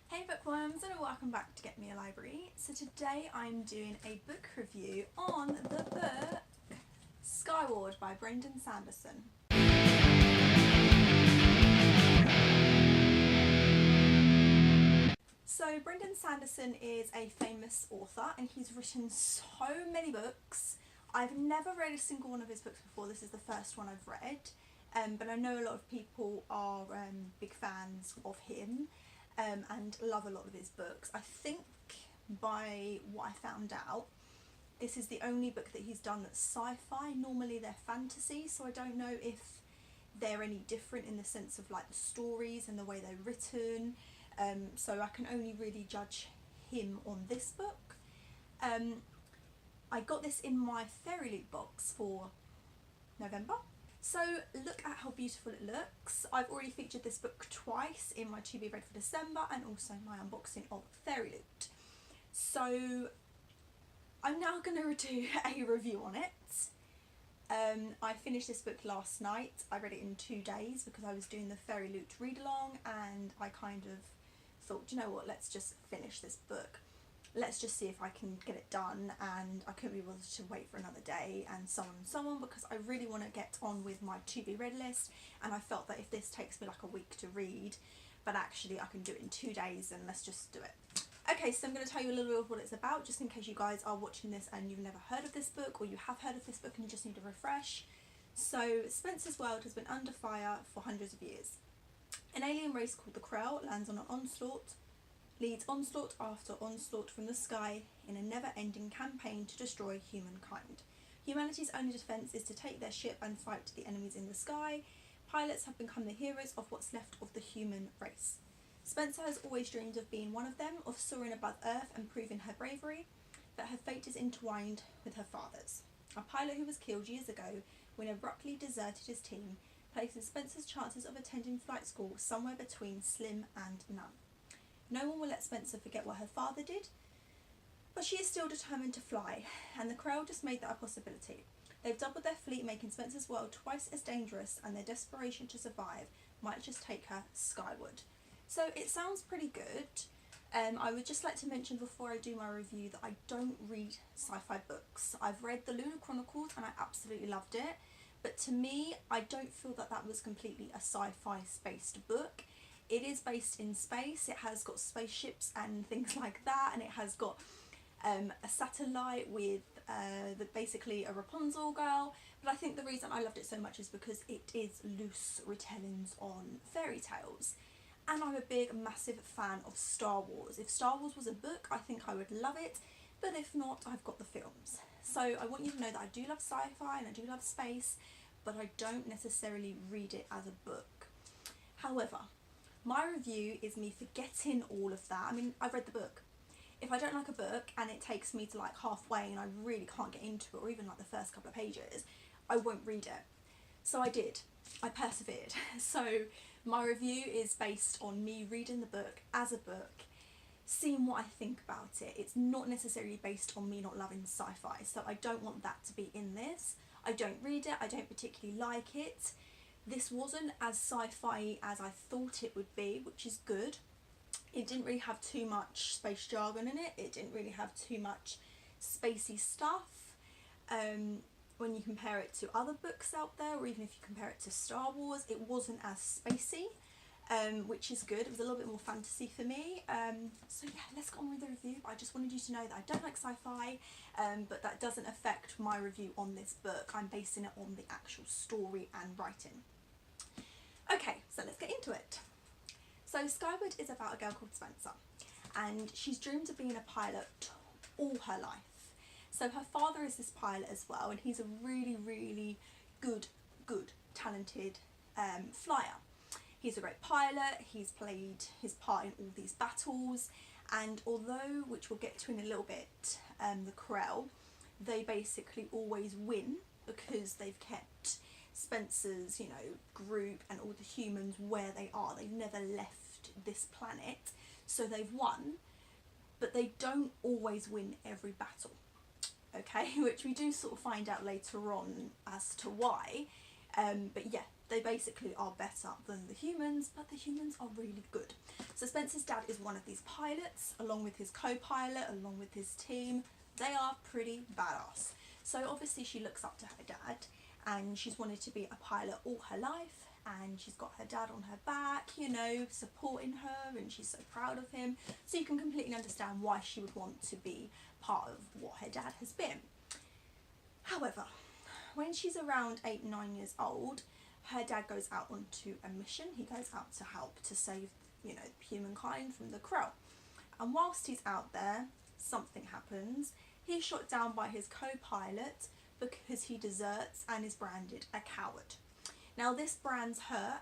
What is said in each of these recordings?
Hey bookworms, and welcome back to Get Me a Library. So today I'm doing a book review on the book Skyward by Brandon Sanderson. So Brandon Sanderson is a famous author and he's written so many books. I've never read a single one of his books before. This is the first one I've read, but I know a lot of people are big fans of him. And love a lot of his books. I think by what I found out, this is the only book that he's done that's sci-fi. Normally they're fantasy, so I don't know if they're any different in the sense of like the stories and the way they're written. So I can only really judge him on this book. I got this in my Fairy Loot box for November. So look at how beautiful it looks. I've already featured this book twice in my to be read for December and also my unboxing of Fairy Loot. So I'm now going to do a review on it. I finished this book last night. I read it in 2 days because I was doing the Fairy Loot read along and I kind of thought, you know what, let's just finish this book. Let's just see if I can get it done, and I couldn't be bothered to wait for another day and so on because I really want to get on with my to be read list, and I felt that if this takes me like a week to read, but actually I can do it in 2 days, and let's just do it. Okay, so I'm going to tell you a little bit of what it's about just in case you guys are watching this and you've never heard of this book, or you have heard of this book and you just need a refresh. So Spensa's world has been under fire for hundreds of years. An alien race called the Krell lands on an onslaught, leads onslaught after onslaught from the sky in a never-ending campaign to destroy humankind. Humanity's only defence is to take their ship and fight the enemies in the sky. Pilots have become the heroes of what's left of the human race. Spensa has always dreamed of being one of them, of soaring above Earth and proving her bravery, but her fate is entwined with her father's. A pilot who was killed years ago when he abruptly deserted his team places Spensa's chances of attending flight school somewhere between slim and none. No one will let Spensa forget what her father did, but she is still determined to fly, and the Krell just made that a possibility. They've doubled their fleet, making Spensa's world twice as dangerous, and their desperation to survive might just take her skyward. So it sounds pretty good. I would just like to mention before I do my review that I don't read sci-fi books. I've read the Lunar Chronicles and I absolutely loved it, but to me, I don't feel that that was completely a sci-fi based book. It is based in space, it has got spaceships and things like that, and it has got a satellite with basically a Rapunzel girl, but I think the reason I loved it so much is because it is loose retellings on fairy tales. And I'm a big, massive fan of Star Wars. If Star Wars was a book, I think I would love it, but if not, I've got the films. So I want you to know that I do love sci-fi and I do love space, but I don't necessarily read it as a book. However, my review is me forgetting all of that. I mean, I've read the book. If I don't like a book and it takes me to like halfway and I really can't get into it, or even like the first couple of pages, I won't read it. So I did. I persevered. So my review is based on me reading the book as a book, seeing what I think about it. It's not necessarily based on me not loving sci-fi, so I don't want that to be in this. I don't read it, I don't particularly like it. This wasn't as sci-fi as I thought it would be, which is good. It didn't really have too much space jargon in it. It didn't really have too much spacey stuff. When you compare it to other books out there, or even if you compare it to Star Wars, it wasn't as spacey, which is good. It was a little bit more fantasy for me. So yeah, let's get on with the review. I just wanted you to know that I don't like sci-fi, but that doesn't affect my review on this book. I'm basing it on the actual story and writing. Okay, so let's get into it. So Skyward is about a girl called Spensa, and she's dreamed of being a pilot all her life. So her father is this pilot as well, and he's a really, really good, talented flyer. He's a great pilot, he's played his part in all these battles, and although, which we'll get to in a little bit, the Krell, they basically always win because they've kept Spensa's, group and all the humans where they are. They've never left this planet, so they've won, but they don't always win every battle. Okay, which we do sort of find out later on as to why, but yeah, they basically are better than the humans, but the humans are really good. So Spensa's dad is one of these pilots, along with his co-pilot, along with his team. They are pretty badass. So obviously she looks up to her dad, and she's wanted to be a pilot all her life, and she's got her dad on her back, you know, supporting her, and she's so proud of him. So you can completely understand why she would want to be part of what her dad has been. However, when she's around 8, 9 years old, her dad goes out onto a mission. He goes out to help to save, you know, humankind from the Krell. And whilst he's out there, something happens. He's shot down by his co-pilot because he deserts and is branded a coward. Now this brands her,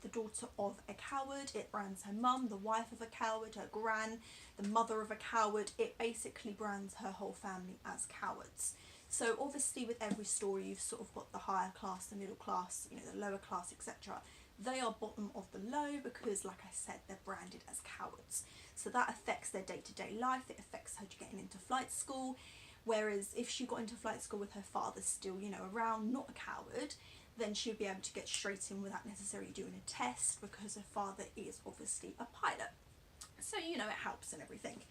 the daughter of a coward. It brands her mum, the wife of a coward, her gran, the mother of a coward. It basically brands her whole family as cowards. So obviously with every story you've sort of got the higher class, the middle class, you know, the lower class, etc. They are bottom of the low because, like I said, they're branded as cowards. So that affects their day-to-day life. It affects her getting into flight school. Whereas if she got into flight school with her father still, you know, around, not a coward, then she would be able to get straight in without necessarily doing a test because her father is obviously a pilot. So, you know, it helps and everything.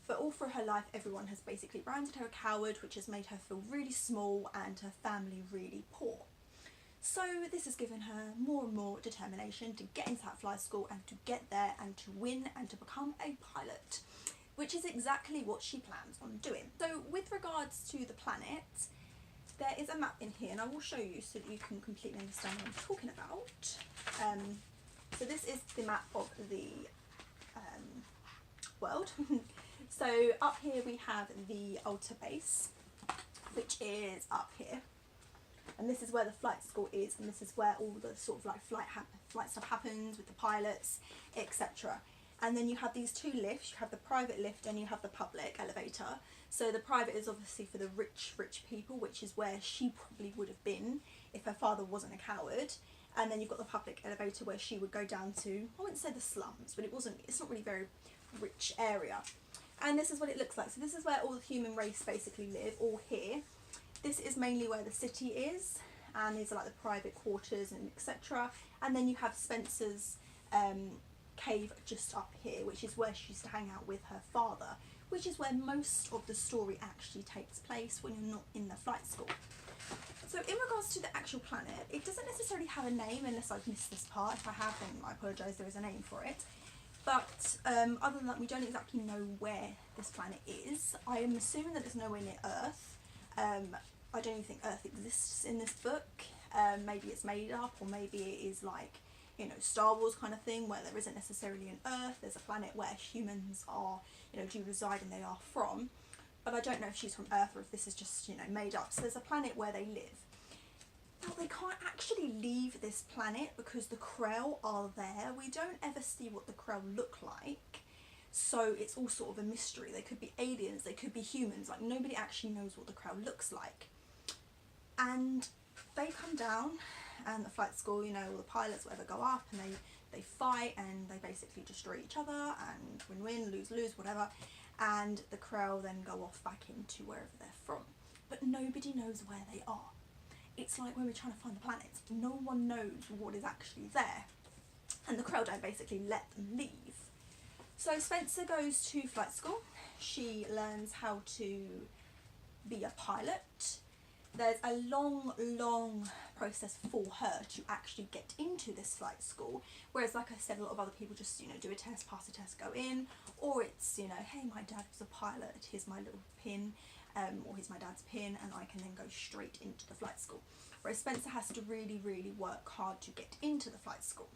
But all through her life, everyone has basically branded her a coward, which has made her feel really small and her family really poor. So this has given her more and more determination to get into that flight school and to get there and to win and to become a pilot, which is exactly what she plans on doing. So with regards to the planet, there is a map in here, and I will show you so that you can completely understand what I'm talking about. So this is the map of the world. So up here we have the altar base, which is up here, and this is where the flight school is, and this is where all the sort of like flight stuff happens with the pilots, etc. And then you have these two lifts. You have the private lift and you have the public elevator. So the private is obviously for the rich people, which is where she probably would have been if her father wasn't a coward. And then you've got the public elevator where she would go down to, I wouldn't say the slums, but it's not really very rich area. And this is what it looks like. So this is where all the human race basically live, all here. This is mainly where the city is, and these are like the private quarters and etc. And then you have Spensa's cave just up here, which is where she used to hang out with her father, which is where most of the story actually takes place when you're not in the flight school. So in regards to the actual planet, it doesn't necessarily have a name unless I've missed this part. If I have, then I apologise, there is a name for it. But other than that, we don't exactly know where this planet is. I am assuming that it's nowhere near Earth. I don't even think Earth exists in this book. Maybe it's made up, or maybe it is like, you know, Star Wars kind of thing where there isn't necessarily an Earth. There's a planet where humans are, you know, do reside and they are from. But I don't know if she's from Earth or if this is just, you know, made up. So there's a planet where they live. Now they can't actually leave this planet because the Krell are there. We don't ever see what the Krell look like. So it's all sort of a mystery. They could be aliens, they could be humans. Like nobody actually knows what the Krell looks like. And they come down, and the flight school, you know, all the pilots, whatever, go up and they fight and they basically destroy each other and win, lose, whatever. And the Krell then go off back into wherever they're from. But nobody knows where they are. It's like when we're trying to find the planets. No one knows what is actually there. And the Krell don't basically let them leave. So Spensa goes to flight school. She learns how to be a pilot. There's a long process for her to actually get into this flight school. Whereas, like I said, a lot of other people just, you know, do a test, pass a test, go in. Or it's, you know, hey, my dad was a pilot, here's my little pin. Or here's my dad's pin, and I can then go straight into the flight school. Whereas Spensa has to really work hard to get into the flight school.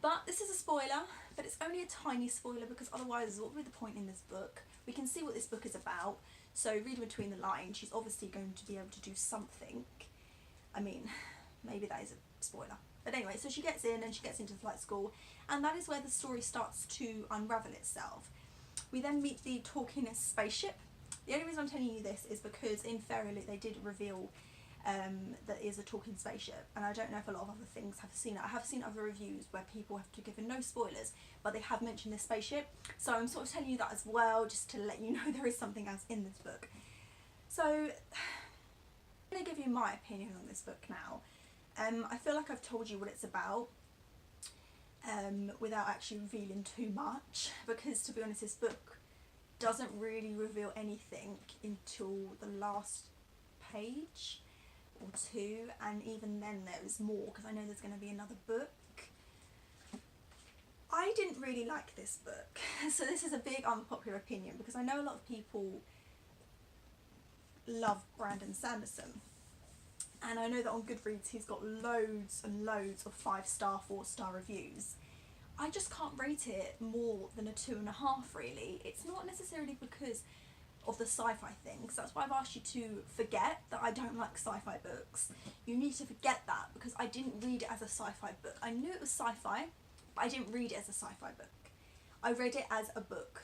But this is a spoiler, but it's only a tiny spoiler because otherwise what would be the point in this book? We can see what this book is about, so reading between the lines, she's obviously going to be able to do something. I mean, maybe that is a spoiler. But anyway, so she gets in and she gets into the flight school, and that is where the story starts to unravel itself. We then meet the talking spaceship. The only reason I'm telling you this is because in Fairylit they did reveal that is a talking spaceship, and I don't know if a lot of other things have seen it. I have seen other reviews where people have given no spoilers, but they have mentioned this spaceship, so I'm sort of telling you that as well, just to let you know there is something else in this book. So I'm going to give you my opinion on this book now. I feel like I've told you what it's about without actually revealing too much, because to be honest this book doesn't really reveal anything until the last page or two, and even then there is more because I know there's going to be another book. I didn't really like this book, so this is a big unpopular opinion because I know a lot of people love Brandon Sanderson, and I know that on Goodreads he's got loads and loads of 5-star, 4-star reviews. I just can't rate it more than a 2.5 really. It's not necessarily because of the sci-fi thing, because that's why I've asked you to forget that I don't like sci-fi books. You need to forget that because I didn't read it as a sci-fi book. I knew it was sci-fi, but I didn't read it as a sci-fi book. I read it as a book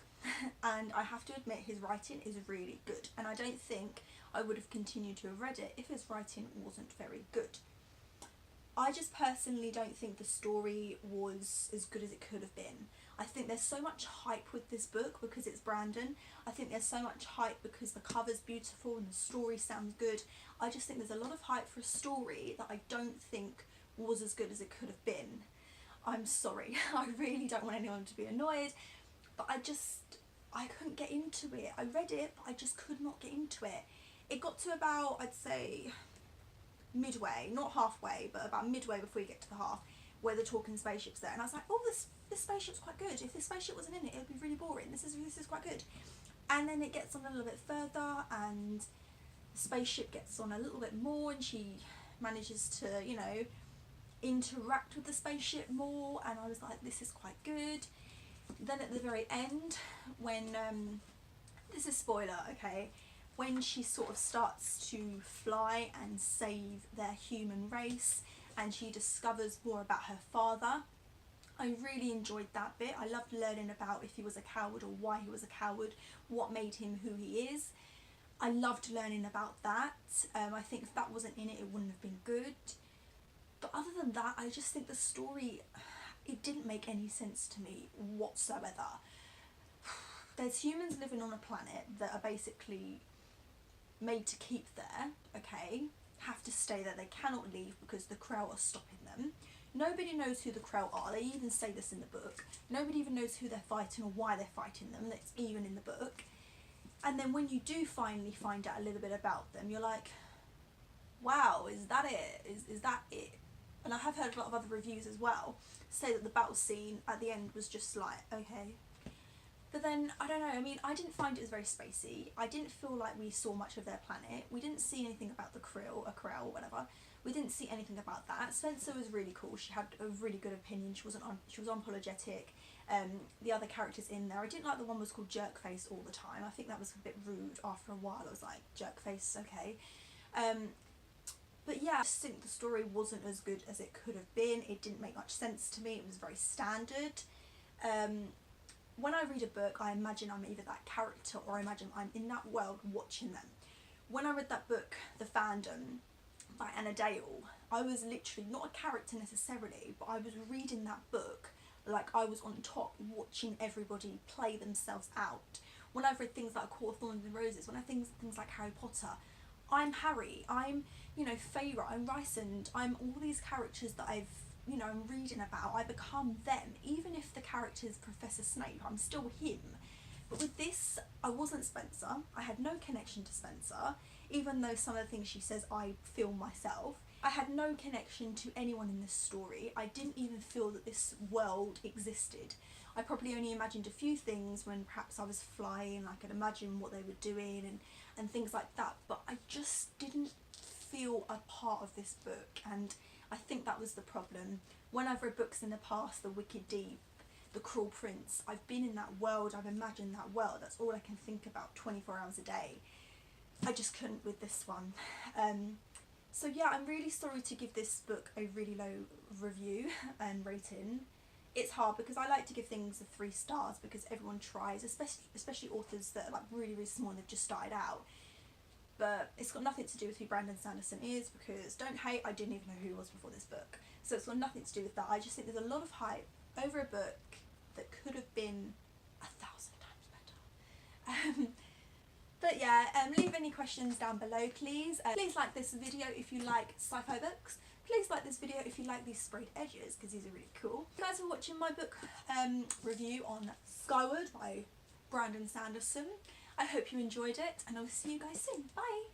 and I have to admit his writing is really good, and I don't think I would have continued to have read it if his writing wasn't very good. I just personally don't think the story was as good as it could have been. I think there's so much hype with this book because it's Brandon. I think there's so much hype because the cover's beautiful and the story sounds good. I just think there's a lot of hype for a story that I don't think was as good as it could have been. I'm sorry, I really don't want anyone to be annoyed, but I couldn't get into it. I read it, but I just could not get into it. It got to about, I'd say, midway, not halfway, but about midway before you get to the half, where they're talking spaceships there, and I was like, oh, this spaceship's quite good. If this spaceship wasn't in it, it would be really boring. This is quite good. And then it gets on a little bit further, and the spaceship gets on a little bit more, and she manages to, you know, interact with the spaceship more, and I was like, this is quite good. Then at the very end, when this is spoiler, okay, when she sort of starts to fly and save their human race and she discovers more about her father, I really enjoyed that bit. I loved learning about if he was a coward or why he was a coward, what made him who he is. I loved learning about that. I think if that wasn't in it, it wouldn't have been good. But other than that, I just think the story, it didn't make any sense to me whatsoever. There's humans living on a planet that are basically made to keep there, okay, have to stay there, they cannot leave because the Krell are stopping them. Nobody knows who the Krell are, they even say this in the book. Nobody even knows who they're fighting or why they're fighting them, that's even in the book. And then when you do finally find out a little bit about them, you're like, wow, is that it? Is that it? And I have heard a lot of other reviews as well say that the battle scene at the end was just like, okay. But then, I don't know, I mean, I didn't find it as very spacey. I didn't feel like we saw much of their planet. We didn't see anything about the Krell, or whatever. We didn't see anything about that. Spensa was really cool. She had a really good opinion. She was unapologetic. The other characters in there, I didn't like the one that was called Jerkface all the time. I think that was a bit rude after a while. I was like, Jerkface, okay. But yeah, I just think the story wasn't as good as it could have been. It didn't make much sense to me. It was very standard. When I read a book, I imagine I'm either that character or I imagine I'm in that world watching them. When I read that book, The Fandom, by Anna Dale, I was literally not a character necessarily, but I was reading that book like I was on top watching everybody play themselves out. When I've read things like A Court of Thorns and Roses, when I think things like Harry Potter, I'm Harry, I'm, you know, Feyre, I'm Rysand, I'm all these characters that I'm reading about. I become them. Even if the character is Professor Snape, I'm still him. But with this, I wasn't Spensa. I had no connection to Spensa, even though some of the things she says I feel myself. I had no connection to anyone in this story. I didn't even feel that this world existed. I probably only imagined a few things when perhaps I was flying. I could imagine what they were doing and things like that, but I just didn't feel a part of this book, and I think that was the problem. When I've read books in the past, The Wicked Deep, The Cruel Prince, I've been in that world, I've imagined that world, that's all I can think about 24 hours a day. I just couldn't with this one. So yeah, I'm really sorry to give this book a really low review and rating. It's hard because I like to give things 3 stars because everyone tries, especially authors that are like really, really small and they've just started out. But it's got nothing to do with who Brandon Sanderson is, because don't hate, I didn't even know who he was before this book. So it's got nothing to do with that. I just think there's a lot of hype over a book that could have been 1,000 times better. But yeah, leave any questions down below, please. Please like this video if you like sci-fi books. Please like this video if you like these sprayed edges, because these are really cool. Thank you guys for watching my book review on Skyward by Brandon Sanderson. I hope you enjoyed it, and I'll see you guys soon. Bye!